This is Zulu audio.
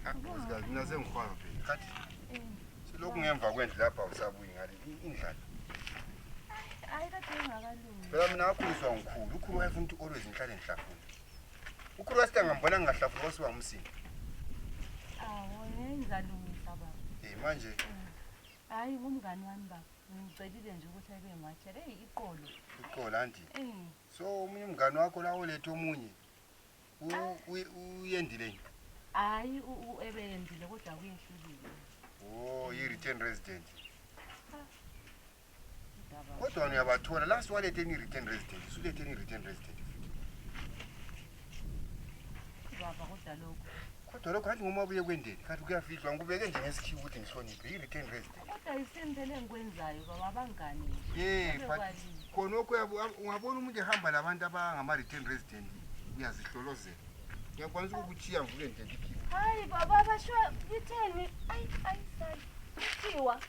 Usigazi mina sengihwanga phela. Kathi silokhu ngemva kwendlu lapha usabuyi ngale indlala. Hayi kade engakalungi. Phela mina akhuliswa ngikhulu. Ukhulu wayefuna ukuthi always ngihlale ngihlafuna. Ukhulu wasita ngambona ngingahlafuna kwasiba umsini. Awu ngenzalungisa baba. Manje Hayi ngumngani wami baba. Ngicelile nje ukuthi ayibe ngwatshela iqolo. Iqolo anti. So umunye umngani wakho la olethe omunye. Uyendile. Hayi ebeyendile kodwa kuyehlulile. Oh, yi-return resident. Kodwa uyabathola last walethe ni-return resident. Usulethe ni-return resident. Baba kodwa lokho. Kodwa lokho kanti ngoma buye kwendeni. Kanti kuyafihlwa ngikubeke nje ngesikhiwo ukuthi ngihloniphe yi-return resident. Kodwa isenzele engikwenzayo baba abangani. But khonokho ungabona umuntu ehamba labantu abangama-return resident uyazihlolozela. Ngiyakwanisa ukukuchiya ngivule nje ndikhiphe. Hayi baba basho yitheni? Ayi sali. Kuthiwa